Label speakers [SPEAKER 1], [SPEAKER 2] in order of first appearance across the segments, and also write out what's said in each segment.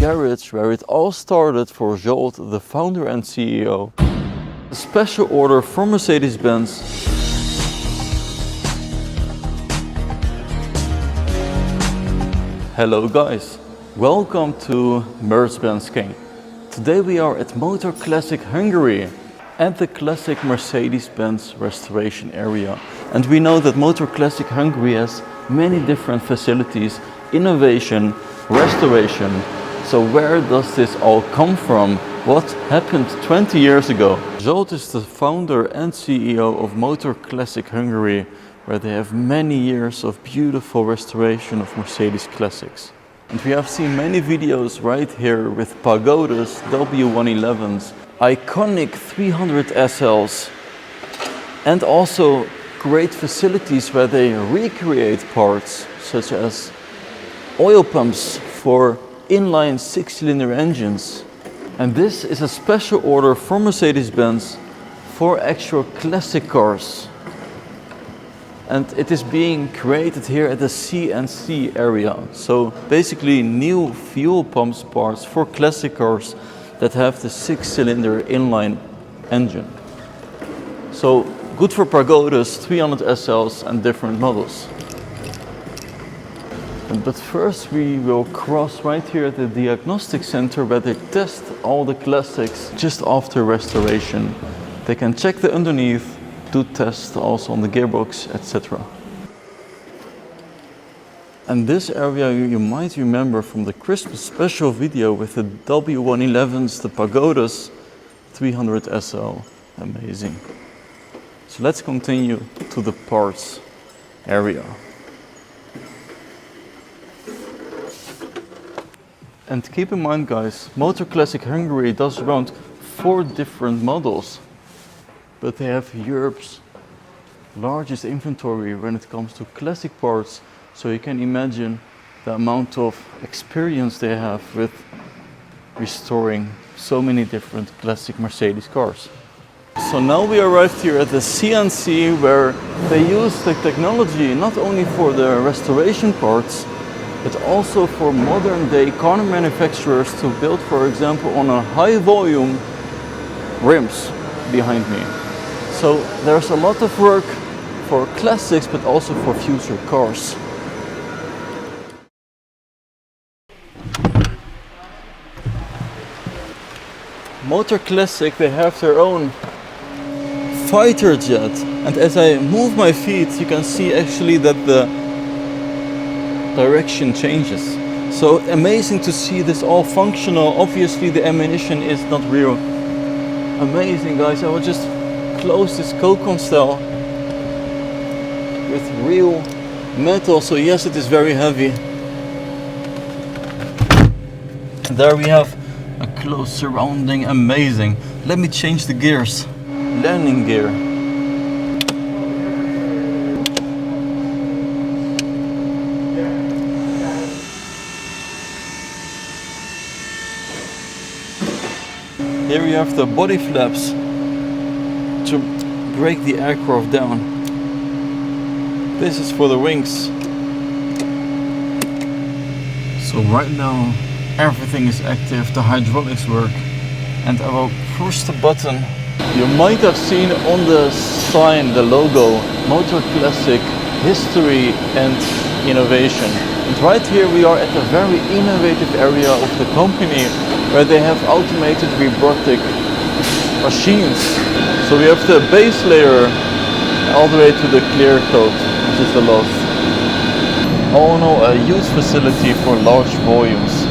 [SPEAKER 1] garage where it all started for Jolt, the founder and CEO. A special order from Mercedes-Benz. Hello guys, welcome to MercBenzKing. Today we are at Motor Classic Hungary at the classic Mercedes-Benz restoration area. And we know that Motor Classic Hungary has many different facilities, innovation, restoration. So where does this all come from? What happened 20 years ago? Jolt is the founder and CEO of Motor Classic Hungary, where they have many years of beautiful restoration of Mercedes classics. And we have seen many videos right here with Pagodas, W111s, iconic 300 SLs, and also great facilities where they recreate parts such as oil pumps for inline 6-cylinder engines. And this is a special order from Mercedes-Benz for actual classic cars. And it is being created here at the CNC area. So basically new fuel pumps parts for classic cars that have the 6-cylinder inline engine. So good for Pagodas, 300 SLs and different models. But first we will cross right here at the diagnostic center where they test all the classics just after restoration. They can check the underneath, do tests also on the gearbox, etc. And this area you might remember from the Christmas special video with the W111s, the Pagodas 300 SL. Amazing. So let's continue to the parts area. And keep in mind guys, Motor Classic Hungary does around 4 different models, but they have Europe's largest inventory when it comes to classic parts, so you can imagine the amount of experience they have with restoring so many different classic Mercedes cars. So now we arrived here at the CNC where they use the technology not only for the restoration parts, but also for modern day car manufacturers to build, for example, on a high volume rims behind me. So there's a lot of work for classics, but also for future cars. Motor Classic, they have their own fighter jet. And as I move my feet, you can see actually that the direction changes. So amazing to see this all functional. Obviously the ammunition is not real. Amazing guys, I will just close this cocon cell with real metal. So yes, it is very heavy. There we have a close surrounding, amazing. Let me change the gears. Landing gear. Here you have the body flaps to break the aircraft down. This is for the wings. So right now everything is active, the hydraulics work, and I will push the button. You might have seen on the sign the logo Motor Classic History and Innovation. And right here we are at a very innovative area of the company where they have automated robotic machines. So we have the base layer all the way to the clear coat, which is the last. All in all, a huge facility for large volumes.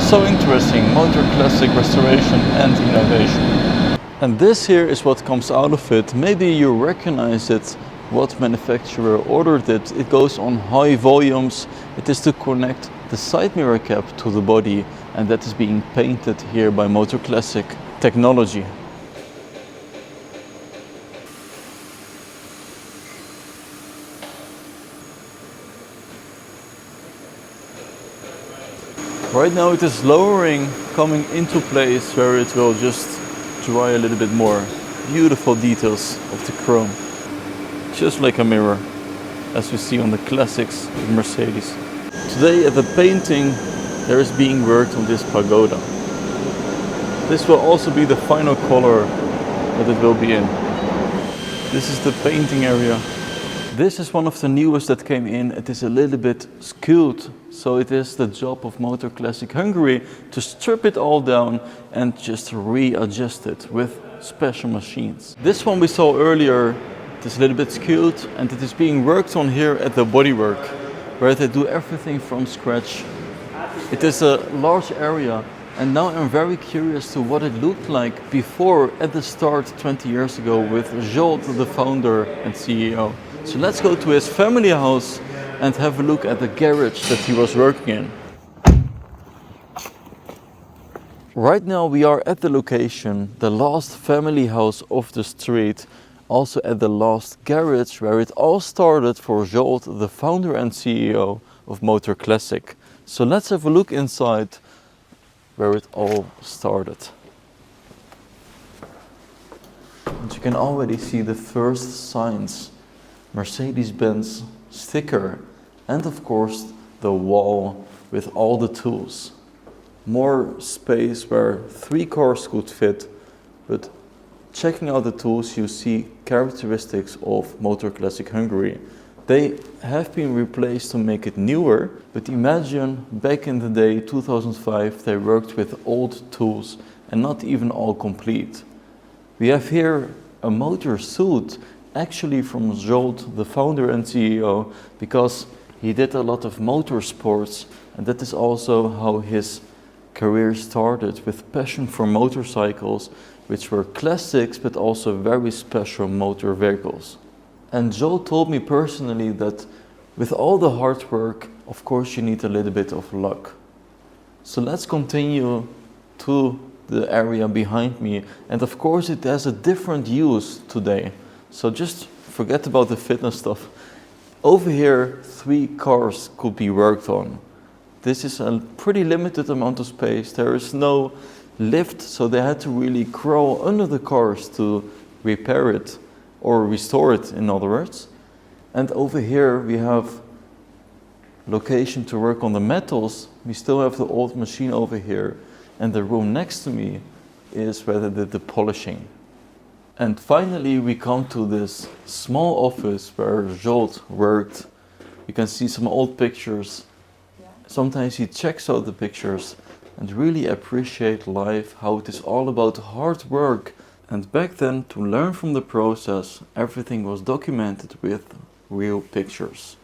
[SPEAKER 1] So interesting, Motor Classic restoration and innovation. And this here is what comes out of it. Maybe you recognize it, what manufacturer ordered it. It goes on high volumes. It is to connect the side mirror cap to the body, and that is being painted here by Motor Classic Technology. Right now it is lowering, coming into place where it will just dry a little bit more. Beautiful details of the chrome. Just like a mirror, as we see on the classics of Mercedes. Today at the painting there is being worked on this Pagoda. This will also be the final color that it will be in. This is the painting area. This is one of the newest that came in. It is a little bit skewed, so it is the job of Motor Classic Hungary to strip it all down and just readjust it with special machines. This one we saw earlier, it is a little bit skewed and it is being worked on here at the bodywork, where they do everything from scratch. It is a large area, and now I'm very curious to what it looked like before, at the start 20 years ago, with Zsolt, the founder and CEO. So let's go to his family house and have a look at the garage that he was working in. Right now we are at the location, the last family house of the street, also at the last garage where it all started for Zsolt, the founder and CEO of Motor Classic. So let's have a look inside where it all started. And you can already see the first signs. Mercedes-Benz sticker, and of course the wall with all the tools. More space where 3 cars could fit, but checking out the tools you see characteristics of Motor Classic Hungary. They have been replaced to make it newer, but imagine back in the day, 2005, they worked with old tools and not even all complete. We have here a motor suit, actually from Zsolt, the founder and CEO, because he did a lot of motorsports, and that is also how his career started, with passion for motorcycles, which were classics but also very special motor vehicles. And Zsolt told me personally that with all the hard work, of course you need a little bit of luck. So let's continue to the area behind me, and of course it has a different use today. So just forget about the fitness stuff. Over here, 3 cars could be worked on. This is a pretty limited amount of space. There is no lift, so they had to really crawl under the cars to repair it, or restore it, in other words. And over here we have location to work on the metals. We still have the old machine over here, and the room next to me is where they did the polishing. And finally we come to this small office where Zsolt worked. You can see some old pictures. Sometimes he checks out the pictures and really appreciate life, how it is all about hard work. And back then, to learn from the process, everything was documented with real pictures.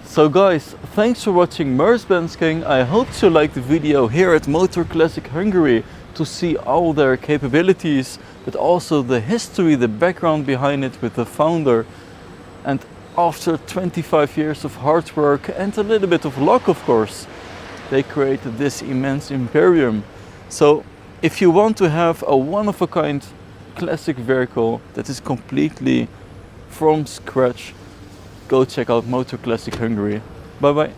[SPEAKER 1] So guys, thanks for watching MercBenzKing. I hope you liked the video here at Motor Classic Hungary, to see all their capabilities, but also the history, the background behind it with the founder. And after 25 years of hard work and a little bit of luck, of course, they created this immense imperium. So if you want to have a one-of-a-kind classic vehicle that is completely from scratch, go check out Motor Classic Hungary. Bye bye.